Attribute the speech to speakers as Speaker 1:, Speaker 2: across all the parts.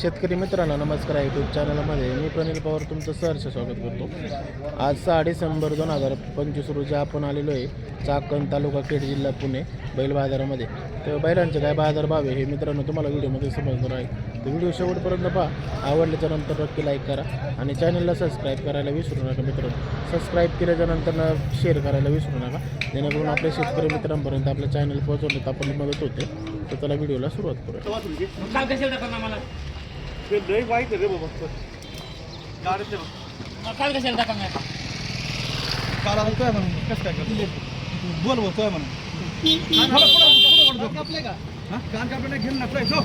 Speaker 1: शेतकरी मित्रांनो नमस्कार. यूट्यूब चॅनलमध्ये मी प्रनिल पवार तुमचं सहर्ष स्वागत करतो. आज 6 डिसेंबर 2025 रोजी आपण आलेलो आहे चाकण तालुका खेड जिल्हा पुणे बैल बाजारामध्ये. तर बैलांचे काय बाजारभाव आहे हे मित्रांनो तुम्हाला व्हिडिओमध्ये समजणार आहे. तर व्हिडिओ शेवटपर्यंत पहा. आवडल्याच्या नंतर नक्की लाईक करा आणि चॅनलला सबस्क्राईब करायला विसरू नका मित्रांनो. सबस्क्राईब केल्याच्यानंतर शेअर करायला विसरू नका, जेणेकरून आपल्या शेतकरी मित्रांपर्यंत आपल्या चॅनल पोहोचवण्यात आपली मदत होते. तर त्याला व्हिडिओला सुरुवात करूया.
Speaker 2: बोल बोलतोय म्हणून कान कापडे घेऊन नसलाय तो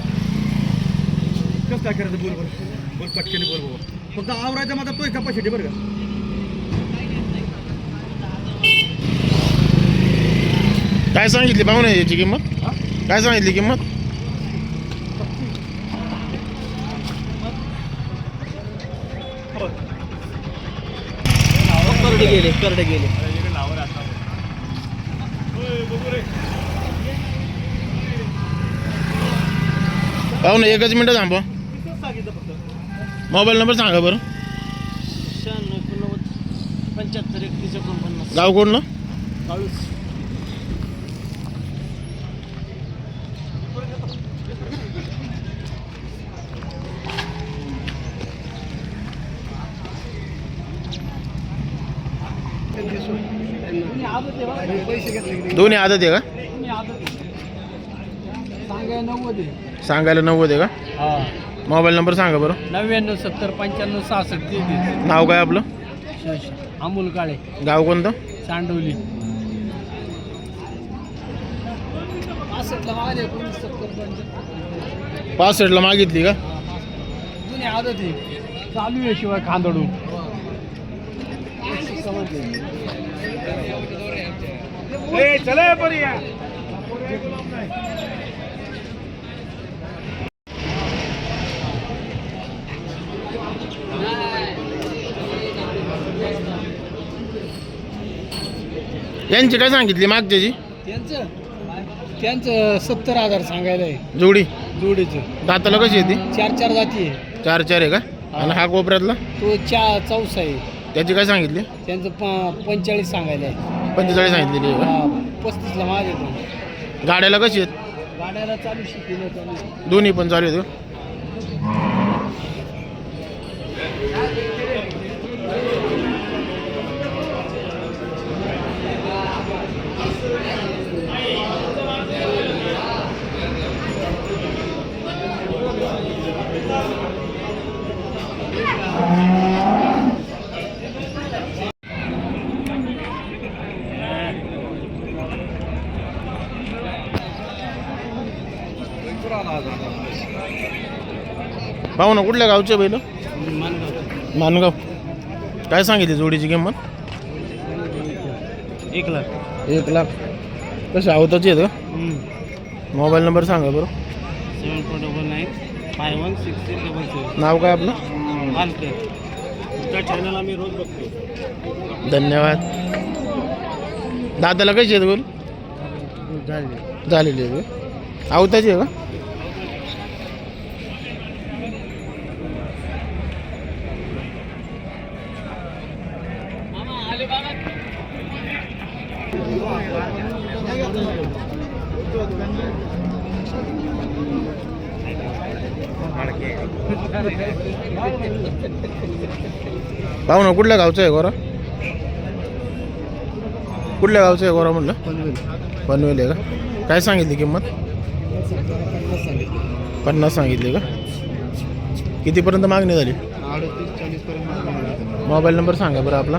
Speaker 2: कसं काय करायचं. बोल बोल बोल पटकेने बोल बोल. फक्त आवरायचा माझा तोय कपाशिटी बरं का.
Speaker 1: काय सांगितली पाहुणे याची किंमत? काय सांगितली किंमत?
Speaker 2: करडे गेले
Speaker 1: पाहुणे एकच मिनटं थांबा. मोबाईल नंबर सांगा बरं.
Speaker 2: 96
Speaker 1: गाव कोणलं? दोन्ही आदत आहे का? सांगायला 90 आहे का? मोबाईल नंबर सांगा बरं.
Speaker 2: 99 70 95 66.
Speaker 1: नाव काय आपलं?
Speaker 2: अमोल काळे.
Speaker 1: गाव कोणतं?
Speaker 2: चांडवली.
Speaker 1: 65 ला मागितली का?
Speaker 2: जुनी आदत आहे चालू आहे शिवाय खांदडू. चले बरी
Speaker 1: यांची काय सांगितली मागच्याची?
Speaker 2: त्यांचं 70,000 सांगायला आहे
Speaker 1: जोडी.
Speaker 2: जोडीचं
Speaker 1: दाताला कशी येते?
Speaker 2: 4 जाती आहे.
Speaker 1: 4 आहे का? आणि हा कोपऱ्यातला
Speaker 2: तो 4 आहे.
Speaker 1: त्याची काय सांगितली?
Speaker 2: त्यांचं 45 सांगायला आहे.
Speaker 1: 45 सांगितलेली आहे का?
Speaker 2: 35ला माग येतो.
Speaker 1: गाड्याला कशी आहेत?
Speaker 2: गाड्याला चालू शिकवलं चालू.
Speaker 1: दोन्ही पण चालू आहेत का? पाहू ना कुठल्या गावचे बैल? मानगाव. काय सांगितली जोडीची किंमत?
Speaker 2: 1 लाख.
Speaker 1: 1 लाख. कसे आवताची आहेत का? मोबाईल नंबर सांगा बरं.
Speaker 2: 7499 516677.
Speaker 1: नाव काय आपलं?
Speaker 2: त्या चॅनल आम्ही रोज बघतो.
Speaker 1: धन्यवाद. दादाला कशी आहेत बोल? झालेली आहे का? आवताची आहे का? पाहू ना कुठल्या गावचं आहे गोरा? कुठल्या गावचं आहे गोरा म्हणलं? पनवेल आहे का? काय सांगितली किंमत? 50 सांगितली का? कितीपर्यंत मागणी झाली?
Speaker 2: 38-40 पर्यंत.
Speaker 1: मोबाईल नंबर सांगा बरं आपला.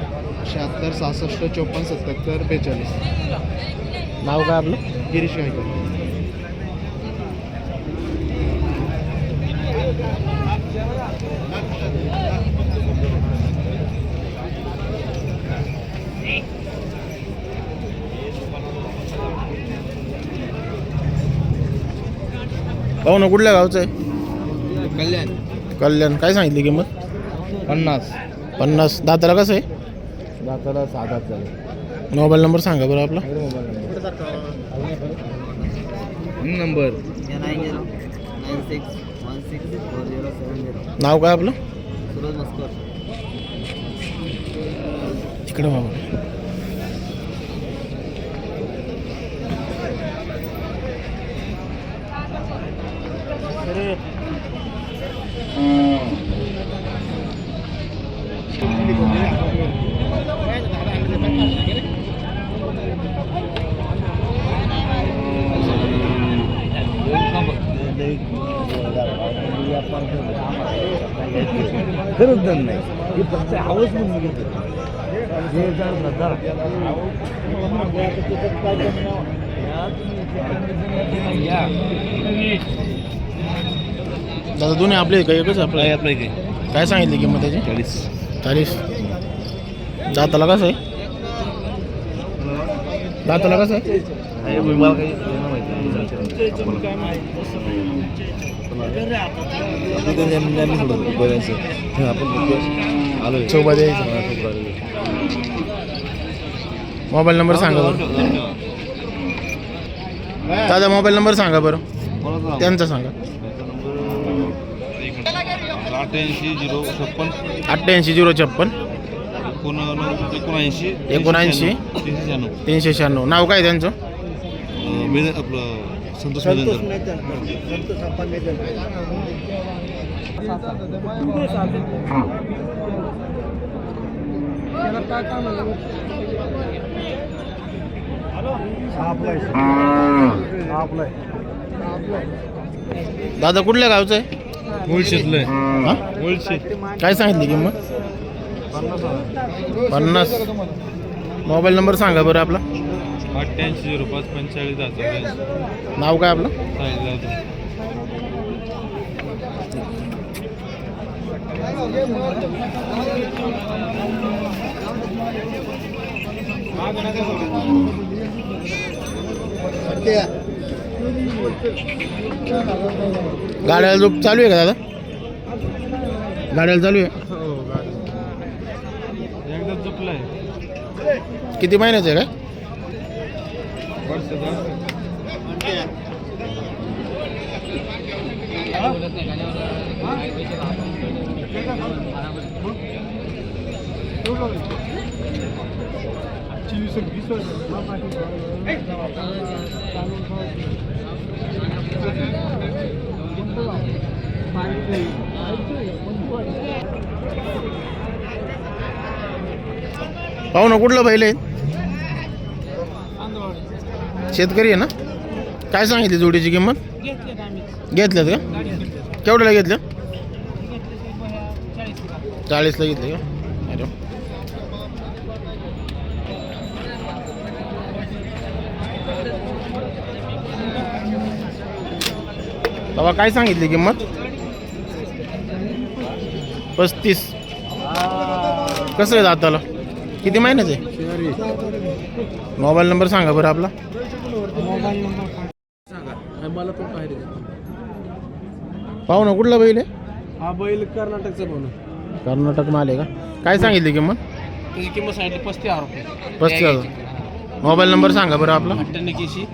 Speaker 2: 76 66 54 77 42.
Speaker 1: नाव काय आपलं?
Speaker 2: गिरीश गायकर.
Speaker 1: पाहू ना कुठल्या गावचं आहे? कल्याण. काय सांगितली किंमत?
Speaker 2: 50.
Speaker 1: दाताला कसं आहे?
Speaker 2: दाताला 7 दात झाले.
Speaker 1: मोबाईल नंबर सांगा बरं आपला.
Speaker 2: नंबर
Speaker 3: 96161640
Speaker 1: नाव काय आपलं?
Speaker 2: सूरज मस्कर.
Speaker 1: तिकडे बाबा.
Speaker 2: खरंच दम नाही, हे फक्त हवंच म्हणून घेतो.
Speaker 1: दादा दोन्ही आपले का एकच आपलं?
Speaker 2: आपलं
Speaker 1: काय सांगितली किंमत त्याची? 40. दाताला कसं आहे? दाताला कसं आहे? सोबत यायचं. मोबाईल नंबर सांगा बरं दादा. मोबाईल नंबर सांगा बरं त्यांचा सांगा. 88 056 79 396. नाव काय त्यांचं?
Speaker 2: आपलं संतोष.
Speaker 1: दादा कुठल्या गावचं आहे?
Speaker 2: मुळशीतलं.
Speaker 1: हां
Speaker 2: मुळशी.
Speaker 1: काय सांगितली किंमत? 50. मोबाईल नंबर सांगा बरं आपला.
Speaker 2: 88 05 45
Speaker 1: नाव काय आपलं? गाड्याला झोप चालू आहे का दादा? गाड्याला चालू आहे.
Speaker 2: एकदा झोपलाय.
Speaker 1: किती महिन्याचं आहे काय? पाहू ना कुठलं बैल आहे? शेतकरी आहे ना? काय सांगितली जोडीची किंमत? घेतल्यात का? केवढ्याला घेतलं? 40ला घेतले का? अरे बाबा काय सांगितली किंमत? 35. कसं आहे दाताला? किती महिन्याचं आहे? मोबाईल नंबर सांगा बरं आपला.
Speaker 2: मला पण पाहिजे.
Speaker 1: पाहू ना कुठला बैल आहे?
Speaker 2: हा बैल कर्नाटकचा पाहू.
Speaker 1: कर्नाटक माल आहे का? काय सांगितली किंमत?
Speaker 2: त्याची किंमत सांगितली 35,000 रुपये.
Speaker 1: 35,000. मोबाईल नंबर सांगा बरं आपला.
Speaker 2: 98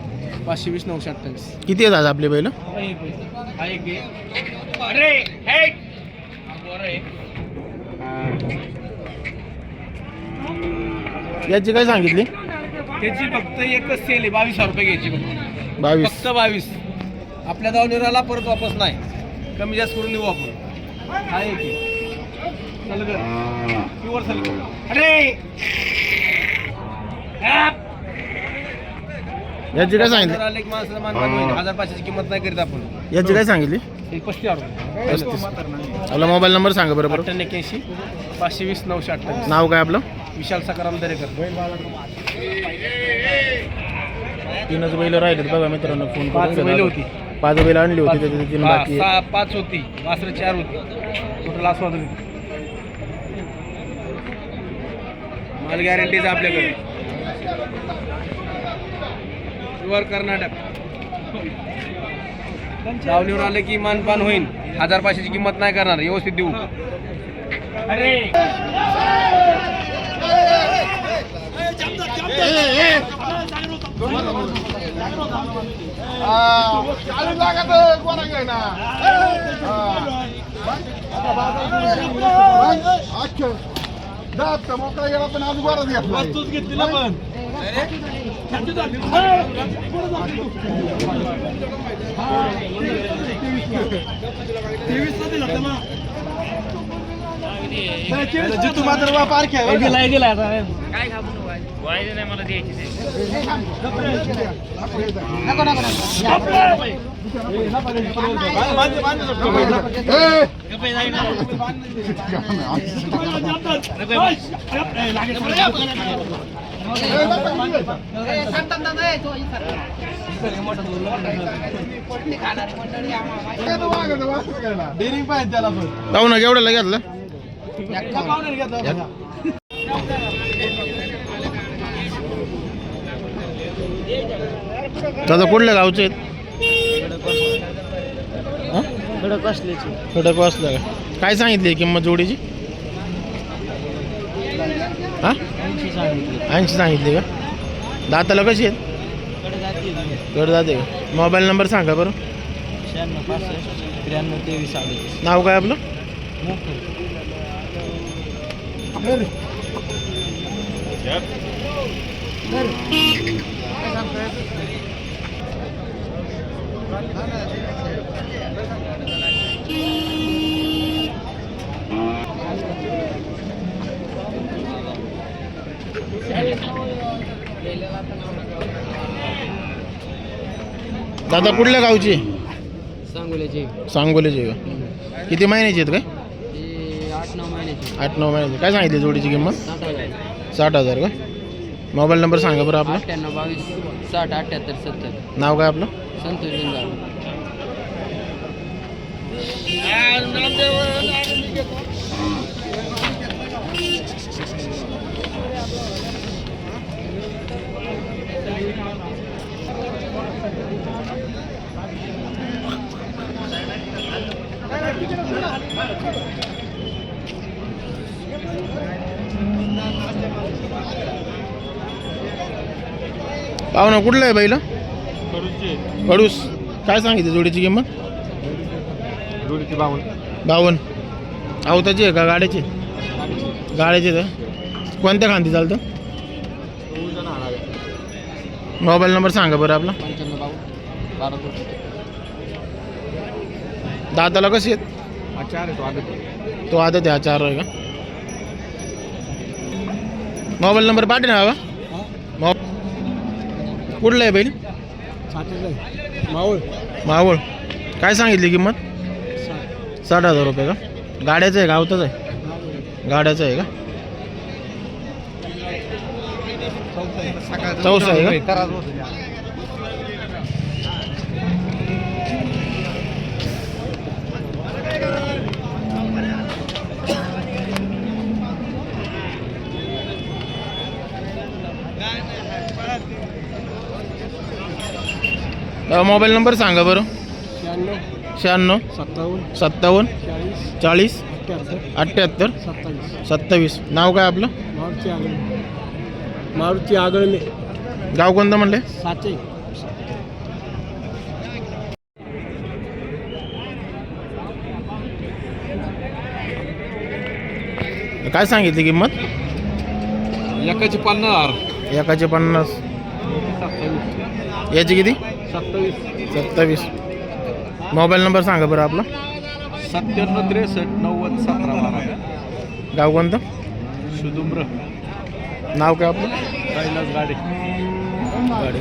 Speaker 2: 520 928.
Speaker 1: किती आहेत आज आपले बैल? याची काय सांगितली?
Speaker 2: त्याची फक्त एकच सेल आहे. 22,000 रुपये घ्यायची फक्त.
Speaker 1: 22.
Speaker 2: फक्त 22. आपल्या दावणीराला परत वापस नाही. कमी जास्त करून देऊ आपण. आहे की चल ग प्युअर चल. अरे
Speaker 1: याची काय सांगितली?
Speaker 2: एक माणसाला मानपान होईल. 1,500ची किंमत नाही करीत आपण.
Speaker 1: याची काय सांगितली?
Speaker 2: 35,000 रुपये.
Speaker 1: 35. आपला मोबाईल नंबर सांगा बरं बरं.
Speaker 2: 98 520 928.
Speaker 1: नाव काय आपलं?
Speaker 2: विशाल सकाराम दरेकर.
Speaker 1: 3च बैल राहिलेत बघा मित्रांनो. फोन
Speaker 2: 5 बैल होती.
Speaker 1: 5 बैल आणली होती त्याची 3 बाकी आहे.
Speaker 2: 5 होती. वासरं 4 होती. टोटल आस्वाद होती. माल गॅरंटीज आपल्याकडे. प्युअर कर्नाटक. दावणीवर आले की मानपान होईल. 1,500ची किंमत नाही करणार. व्यवस्थित देऊ.
Speaker 3: मोकळा गेला पण आज बरंच घेतला
Speaker 2: वस्तूच घेतली ना पण जितू मात्र पार्क आहे गेलाय गेलाय काय वायदे नाही मला द्यायची डेअरिंग पाहिजे त्याला पण
Speaker 1: जाऊ ना केवढ्याला घेतलं दादा कुठल्या गावचे आहेत खडक वाचलं का काय सांगितली किंमत जोडीची हां 80 सांगितली का दाताला कशी आहेत कड जाते का मोबाईल नंबर सांगा बरं
Speaker 2: 96
Speaker 1: नाव काय आपलं दादा कुठल्या गावची सांगोल्याची का किती महिन्याची आहेत काय
Speaker 2: 8-9 महिन्याची
Speaker 1: 8-9 महिन्याची काय सांगितली जोडीची किंमत 60,000 का मोबाईल नंबर सांगा बरं आपला
Speaker 2: 98 22 60 78 70
Speaker 1: नाव काय आपलं
Speaker 2: संतोष जंजाळ
Speaker 1: पाहुणा कुठला आहे बैल कडूस काय सांगितली जोडीची किंमत 52 आवताची आहे का गाड्याची गाड्याची तर कोणत्या खांदी चालतं मोबाईल नंबर सांगा बरं आपला
Speaker 2: 95
Speaker 1: दादाला कशी आहेत तो आदत आहे 4 आहे का मोबाईल नंबर पाठवे ना बाबा कुठला आहे बैल मावळ काय सांगितली किंमत 60,000 रुपये का गाड्याचं आहे का आवताच आहे गाड्याचं आहे का चौसा आहे का मोबाईल नंबर सांगा बरं 96 57 40 78 27 नाव काय आपलं
Speaker 2: मारुती आगळणे
Speaker 1: गाव कोणतं म्हणले
Speaker 2: साचे
Speaker 1: काय सांगितली किंमत
Speaker 2: एकाची 50
Speaker 1: एकाचे 50 याची किती 27 मोबाईल नंबर सांगा बरं आपला
Speaker 2: 97 63 90 17
Speaker 1: गाव कोणतं
Speaker 2: शुदुम्र
Speaker 1: नाव काय आपलं
Speaker 2: कैलास गाडी
Speaker 1: गाडी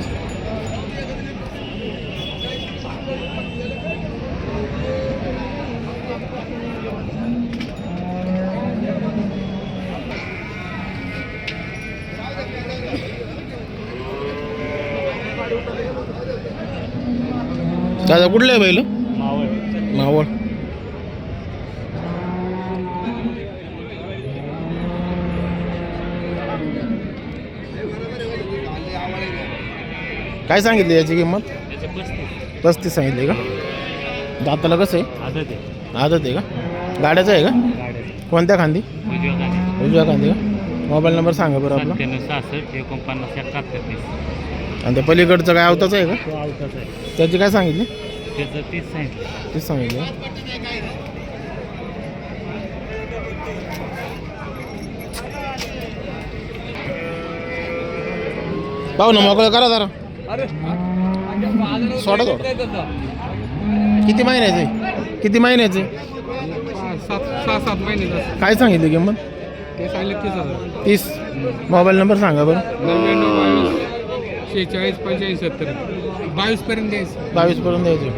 Speaker 1: दादा कुठलं आहे बैल मावळ काय सांगितली याची किंमत 35 सांगितली का दाताला कसं आहे आदत आहे का गाड्याचं आहे का कोणत्या खांदी उजव्या खांदी का मोबाईल नंबर सांगा बरं आपला
Speaker 2: 67 49 71
Speaker 1: आणि त्या पलीकडचं काय आवताचं आहे का त्याची काय सांगितली
Speaker 2: त्याचं 30 सांगितलं
Speaker 1: 30 सांगितलं पाहू ना मोकळं करा जरा.
Speaker 2: अरे
Speaker 1: सोडा थोडं. किती महिन्याचे किती महिन्याचे
Speaker 2: 6-7 महिने
Speaker 1: काय सांगितलं किंमत?
Speaker 2: ते सांगले 30,000.
Speaker 1: 30. मोबाईल नंबर सांगा बरं.
Speaker 2: 99-22-46-85-70 22 पर्यंत द्यायचं.
Speaker 1: 22 पर्यंत द्यायचे.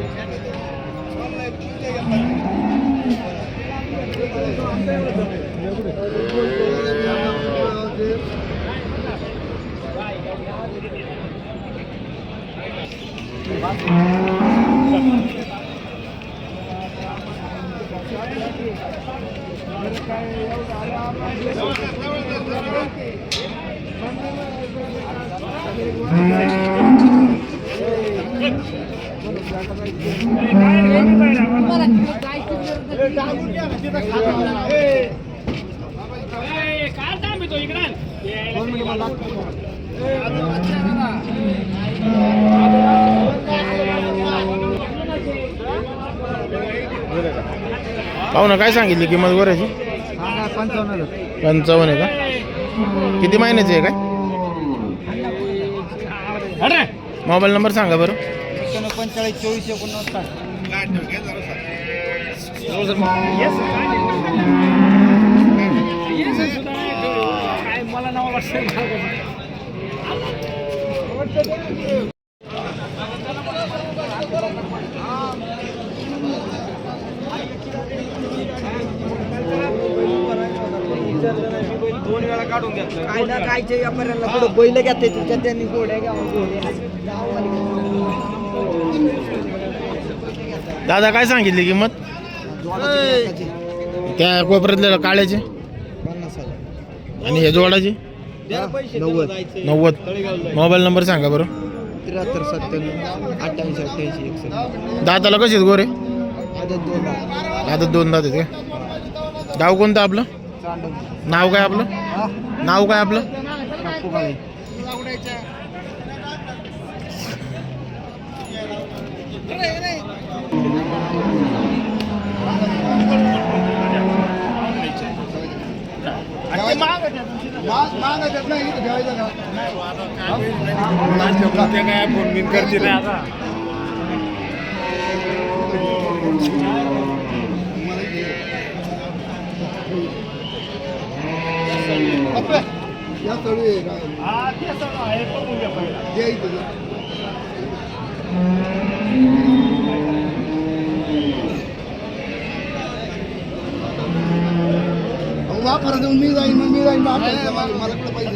Speaker 1: पाहू ना काय सांगितली किंमत गोऱ्याची? 55 आहे का? किती महिन्याची आहे काय? मोबाईल नंबर सांगा बरं. 45-24.
Speaker 2: दोन वेळा काढून घेतलं.
Speaker 4: काय ना कायच्या व्यापाऱ्यांना पुढं बैल घेते तुझ्या त्यांनी घोड्या
Speaker 1: दादा काय सांगितली किंमत? त्या कोपऱ्यातल्या काळ्याची
Speaker 4: 50,000
Speaker 1: आणि हे जोडाची 90. मोबाईल नंबर सांगा बरं.
Speaker 4: 73-97-98-88.
Speaker 1: दादाला कसे आहेत गोरे?
Speaker 4: आदत 2
Speaker 1: आता 2 दात आहेत का? गाव कोणतं आपलं? नाव काय आपलं? नाव काय आपलं?
Speaker 3: मागायचं नाही इथं ठेवायचं का?
Speaker 2: काय फोन बिन करते नाही आता.
Speaker 3: या तळी आहे का? या इथं जा. अहो, वापरा देऊन मी जाईन मग मी जाईन मला कुठं पैसे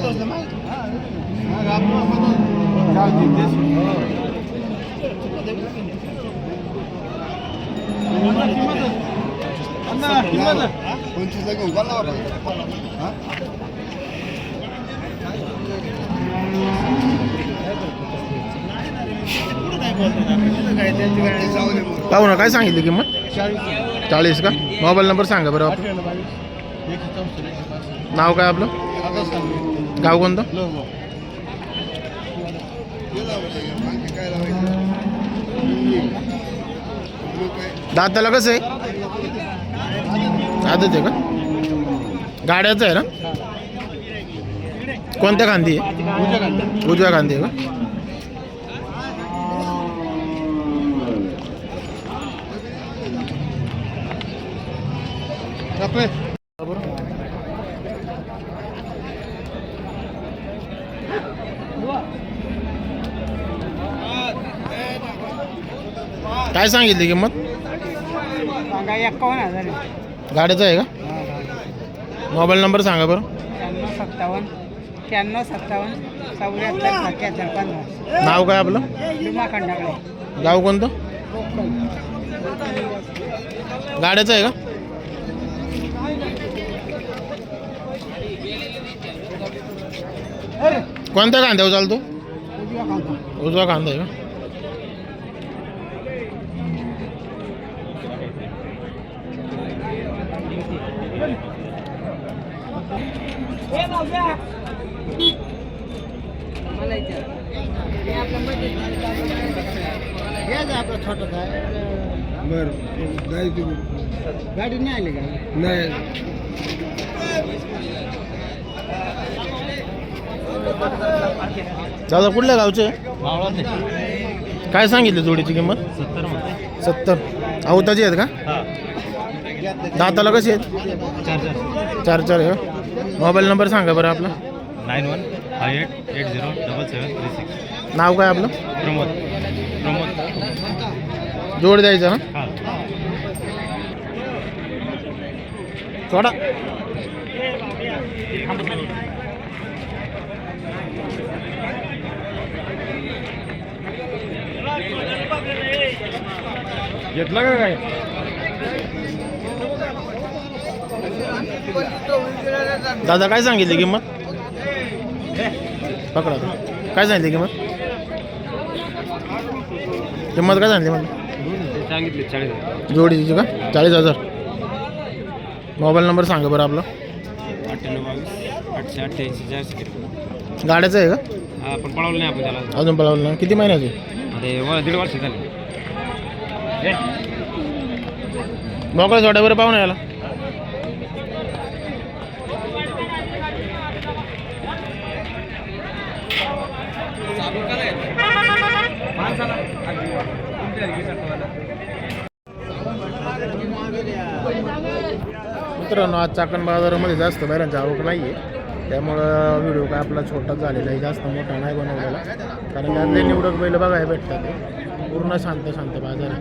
Speaker 3: पंचवीस घेऊन बोला
Speaker 1: पाहू ना काय सांगितली किंमत? 40 का? मोबाईल नंबर सांगा बरं आपलं. नाव काय आपलं? गाव कोणतं? दाताला कसं आहे? आदत आहे का? गाड्याचं आहे ना? कोणत्या खांदी आहे? उजव्या खांदी आहे का? काय सांगितली किंमत?
Speaker 4: 51,000.
Speaker 1: गाड्याचं आहे का? मोबाईल नंबर सांगा बरं.
Speaker 4: 97-94-74-75.
Speaker 1: नाव काय आपलं?
Speaker 4: भीमा खंडाकडे.
Speaker 1: गाव कोणतं? गाड्याचं आहे का? कोणत्या कांद्यावर चालतो? उजवा कांदा आहे का?
Speaker 3: बरं
Speaker 4: गाडी नाही आली का?
Speaker 3: नाही
Speaker 1: दादा कुठल्या गावचे काय सांगितलं जोडीची किंमत 70 अवताची आहेत का दाताला कशी आहेत 4 आहे का मोबाईल नंबर सांगा बरं आपला
Speaker 2: 9158807736
Speaker 1: नाव काय आपलं
Speaker 2: प्रमोद
Speaker 1: जोड द्यायचं ना थोडा
Speaker 2: घेतला का काय
Speaker 1: दादा काय सांगितली किंमत पकडा काय सांगितली किंमत काय सांगितली मला
Speaker 2: सांगितले 40
Speaker 1: जोडीची का 40,000 मोबाईल नंबर सांगा बरं आपला
Speaker 2: 982888
Speaker 1: गाड्याचं आहे का
Speaker 2: आपण पळवलं नाही आपण त्याला
Speaker 1: अजून पळवलं ना किती महिन्याचे
Speaker 2: ते 1.5 वर्ष झाले
Speaker 1: मोकळा सोडा बरं पाहून याला मित्रांनो आज चाकण बाजारामध्ये जास्त बैलांची आवक नाही आहे त्यामुळं व्हिडिओ काय आपला छोटाच झालेला आहे जास्त मोठा नाही बनवलेला कारण त्यातले निवडक बैल बघायला भेटतात पूर्ण शांत बाजार आहे